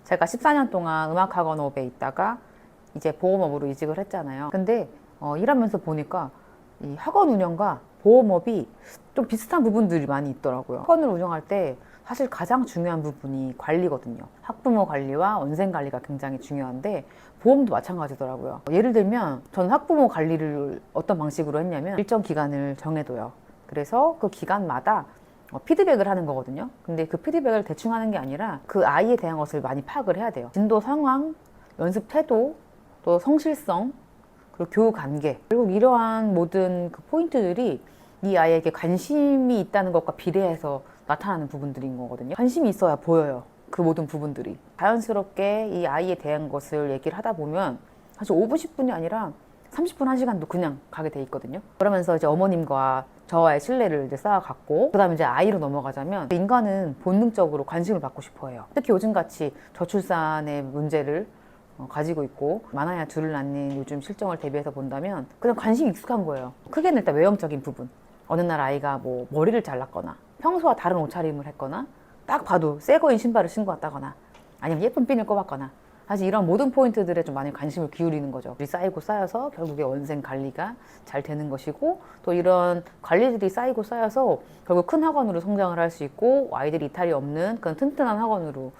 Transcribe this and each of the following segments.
제가 14년 동안 음악학원업에 있다가 이제 보험업으로 이직을 했잖아요. 근데 일하면서 보니까 이 학원 운영과 보험업이 좀 비슷한 부분들이 많이 있더라고요. 학원을 운영할 때 사실 가장 중요한 부분이 관리거든요. 학부모 관리와 원생 관리가 굉장히 중요한데 보험도 마찬가지더라고요. 예를 들면 저는 학부모 관리를 어떤 방식으로 했냐면 일정 기간을 정해둬요. 그래서 그 기간마다 피드백을 하는 거거든요. 근데 그 피드백을 대충 하는 게 아니라 그 아이에 대한 것을 많이 파악을 해야 돼요. 진도 상황, 연습 태도, 또 성실성, 그리고 교우 관계, 그리고 이러한 모든 그 포인트들이 이 아이에게 관심이 있다는 것과 비례해서 나타나는 부분들인 거거든요. 관심이 있어야 보여요. 그 모든 부분들이. 자연스럽게 이 아이에 대한 것을 얘기를 하다 보면 사실 5분, 10분이 아니라 30분, 1시간도 그냥 가게 돼 있거든요. 그러면서 이제 어머님과 저와의 신뢰를 이제 쌓아갔고, 그 다음에 이제 아이로 넘어가자면 인간은 본능적으로 관심을 받고 싶어 해요. 특히 요즘같이 저출산의 문제를 가지고 있고 많아야 둘을 낳는 요즘 실정을 대비해서 본다면 그냥 관심이 익숙한 거예요. 크게는 일단 외형적인 부분. 어느 날 아이가 뭐 머리를 잘랐거나 평소와 다른 옷차림을 했거나 딱 봐도 새 거인 신발을 신고 왔다거나 아니면 예쁜 핀을 꼽았거나 사실 이런 모든 포인트들에 좀 많이 관심을 기울이는 거죠. 쌓이고 쌓여서 결국에 원생 관리가 잘 되는 것이고 또 이런 관리들이 쌓이고 쌓여서 결국 큰 학원으로 성장을 할 수 있고 아이들이 이탈이 없는 그런 튼튼한 학원으로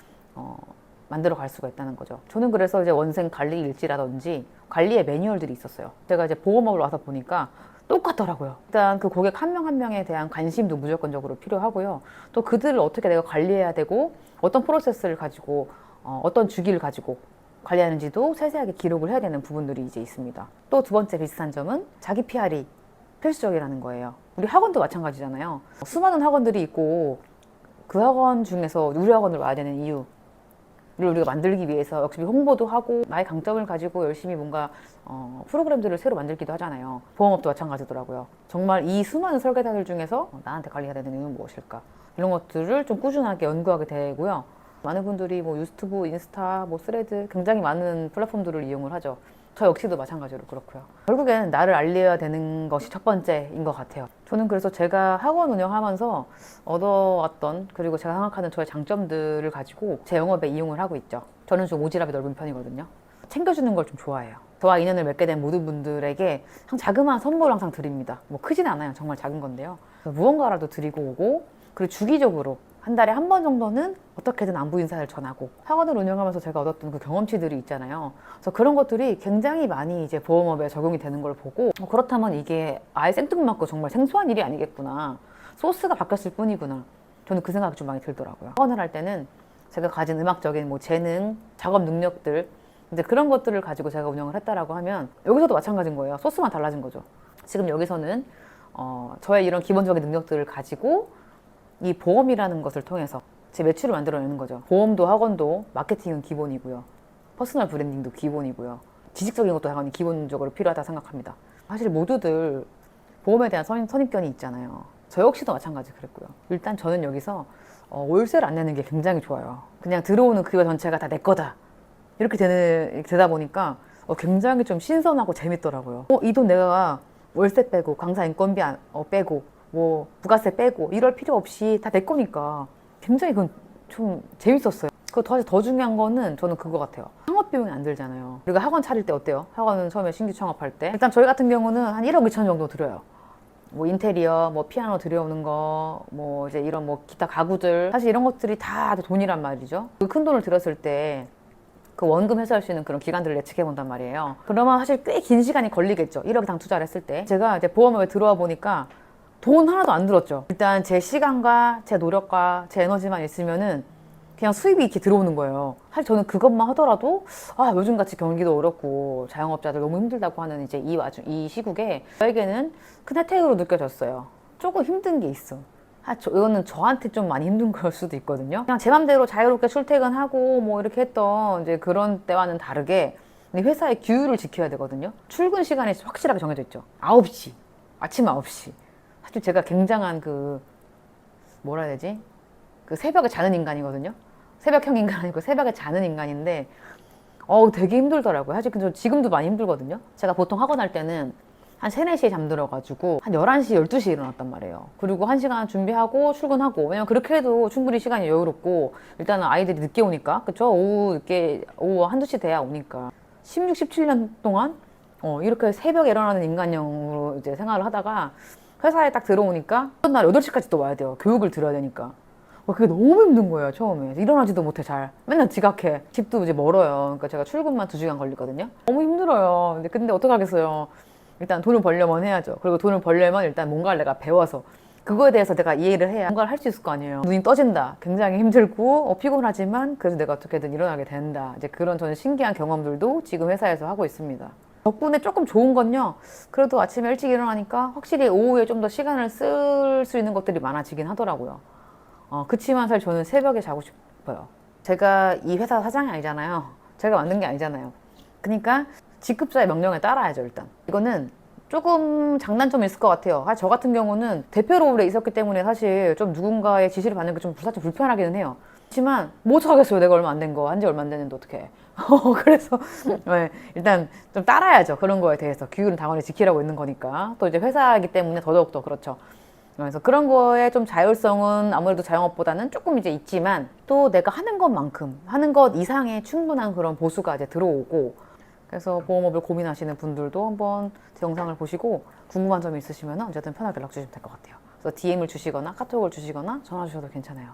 만들어 갈 수가 있다는 거죠. 저는 그래서 이제 원생 관리 일지라든지 관리의 매뉴얼들이 있었어요. 제가 이제 보험업으로 와서 보니까 똑같더라고요. 일단 그 고객 한 명 한 명에 대한 관심도 무조건적으로 필요하고요. 또 그들을 어떻게 내가 관리해야 되고 어떤 프로세스를 가지고 어떤 주기를 가지고 관리하는지도 세세하게 기록을 해야 되는 부분들이 이제 있습니다. 또 두 번째 비슷한 점은 자기 PR이 필수적이라는 거예요. 우리 학원도 마찬가지잖아요. 수많은 학원들이 있고 그 학원 중에서 우리 학원을 와야 되는 이유 를 우리가 만들기 위해서 역시 홍보도 하고 나의 강점을 가지고 열심히 뭔가 프로그램들을 새로 만들기도 하잖아요. 보험업도 마찬가지더라고요. 정말 이 수많은 설계자들 중에서 나한테 관리해야 되는 이유는 무엇일까? 이런 것들을 좀 꾸준하게 연구하게 되고요. 많은 분들이 뭐 유튜브, 인스타, 뭐 스레드 굉장히 많은 플랫폼들을 이용을 하죠. 저 역시도 마찬가지로 그렇고요. 결국엔 나를 알려야 되는 것이 첫 번째인 것 같아요. 저는 그래서 제가 학원 운영하면서 얻어왔던 그리고 제가 생각하는 저의 장점들을 가지고 제 영업에 이용을 하고 있죠. 저는 좀 오지랖이 넓은 편이거든요. 챙겨주는 걸 좀 좋아해요. 저와 인연을 맺게 된 모든 분들에게 항상 자그마한 선물을 항상 드립니다. 뭐 크진 않아요. 정말 작은 건데요. 무언가라도 드리고 오고 그리고 주기적으로 한 달에 한 번 정도는 어떻게든 안부 인사를 전하고 학원을 운영하면서 제가 얻었던 그 경험치들이 있잖아요. 그래서 그런 것들이 굉장히 많이 이제 보험업에 적용이 되는 걸 보고 그렇다면 이게 아예 생뚱맞고 정말 생소한 일이 아니겠구나. 소스가 바뀌었을 뿐이구나. 저는 그 생각이 좀 많이 들더라고요. 학원을 할 때는 제가 가진 음악적인 뭐 재능, 작업 능력들 이제 그런 것들을 가지고 제가 운영을 했다라고 하면 여기서도 마찬가지인 거예요. 소스만 달라진 거죠. 지금 여기서는 저의 이런 기본적인 능력들을 가지고 이 보험이라는 것을 통해서 제 매출을 만들어내는 거죠. 보험도 학원도 마케팅은 기본이고요. 퍼스널 브랜딩도 기본이고요. 지식적인 것도 당연히 기본적으로 필요하다 생각합니다. 사실 모두들 보험에 대한 선입견이 있잖아요. 저 역시도 마찬가지 그랬고요. 일단 저는 여기서 월세를 안 내는 게 굉장히 좋아요. 그냥 들어오는 그거 전체가 다 내 거다. 이렇게 되다 보니까 굉장히 좀 신선하고 재밌더라고요. 이 돈 내가 월세 빼고 강사 인건비 빼고 뭐 부가세 빼고 이럴 필요 없이 다 내 거니까 굉장히 그건 좀 재밌었어요. 그리고 더 중요한 거는 저는 그거 같아요. 창업 비용이 안 들잖아요. 우리가 학원 차릴 때 어때요? 학원은 처음에 신규 창업할 때 일단 저희 같은 경우는 한 1억 2천 정도 들어요. 뭐 인테리어, 뭐 피아노 들여오는 거, 뭐 이제 이런 뭐 기타 가구들 사실 이런 것들이 다 돈이란 말이죠. 그 큰 돈을 들였을 때 그 원금 회수할 수 있는 그런 기간들을 예측해 본단 말이에요. 그러면 사실 꽤 긴 시간이 걸리겠죠. 1억 당 투자를 했을 때. 제가 이제 보험업에 들어와 보니까 돈 하나도 안 들었죠. 일단 제 시간과 제 노력과 제 에너지만 있으면은 그냥 수입이 이렇게 들어오는 거예요. 사실 저는 그것만 하더라도 요즘같이 경기도 어렵고 자영업자들 너무 힘들다고 하는 이제 이 시국에 저에게는 큰 혜택으로 느껴졌어요. 조금 힘든 게 있어. 이거는 저한테 좀 많이 힘든 걸 수도 있거든요. 그냥 제 맘대로 자유롭게 출퇴근하고 뭐 이렇게 했던 이제 그런 때와는 다르게 회사의 규율을 지켜야 되거든요. 출근 시간이 확실하게 정해져 있죠. 9시. 아침 9시. 사실 제가 굉장한 뭐라 해야 되지? 그 새벽에 자는 인간이거든요. 새벽형 인간 아니고 새벽에 자는 인간인데 되게 힘들더라고요. 사실 지금도 많이 힘들거든요. 제가 보통 학원 할 때는 한 3, 4시에 잠들어가지고 한 11시, 12시에 일어났단 말이에요. 그리고 1시간 준비하고 출근하고, 왜냐면 그렇게 해도 충분히 시간이 여유롭고, 일단은 아이들이 늦게 오니까, 그쵸? 오후 1, 2시 돼야 오니까. 16, 17년 동안 이렇게 새벽에 일어나는 인간형으로 이제 생활을 하다가 회사에 딱 들어오니까 날 8시까지 또 와야 돼요. 교육을 들어야 되니까. 그게 너무 힘든 거예요, 처음에. 일어나지도 못해, 잘. 맨날 지각해. 집도 이제 멀어요. 그러니까 제가 출근만 2시간 걸리거든요. 너무 힘들어요. 근데 어떡하겠어요. 일단 돈을 벌려면 해야죠. 그리고 돈을 벌려면 일단 뭔가를 내가 배워서 그거에 대해서 내가 이해를 해야 뭔가를 할 수 있을 거 아니에요. 눈이 떠진다. 굉장히 힘들고 피곤하지만 그래도 내가 어떻게든 일어나게 된다. 이제 그런 저는 신기한 경험들도 지금 회사에서 하고 있습니다. 덕분에 조금 좋은 건요. 그래도 아침에 일찍 일어나니까 확실히 오후에 좀 더 시간을 쓸 수 있는 것들이 많아지긴 하더라고요. 그치만 사실 저는 새벽에 자고 싶어요. 제가 이 회사 사장이 아니잖아요. 제가 만든 게 아니잖아요. 그러니까 직급자의 명령에 따라야죠, 일단. 이거는 조금 장단점이 있을 것 같아요. 저 같은 경우는 대표로 오래 있었기 때문에 사실 좀 누군가의 지시를 받는 게 좀 살짝 불편하기는 해요. 그렇지만 뭐 어떡하겠어요. 내가 얼마 안 된 거. 한지 얼마 안 됐는데 어떡해. 그래서 네, 일단 좀 따라야죠. 그런 거에 대해서. 규율은 당연히 지키라고 있는 거니까. 또 이제 회사이기 때문에 더더욱 더 그렇죠. 그래서 그런 거에 좀 자율성은 아무래도 자영업보다는 조금 이제 있지만 또 내가 하는 것만큼, 하는 것 이상의 충분한 그런 보수가 이제 들어오고, 그래서 보험업을 고민하시는 분들도 한번 제 영상을 보시고 궁금한 점이 있으시면 언제든 편하게 연락 주시면 될 것 같아요. 그래서 DM을 주시거나 카톡을 주시거나 전화 주셔도 괜찮아요.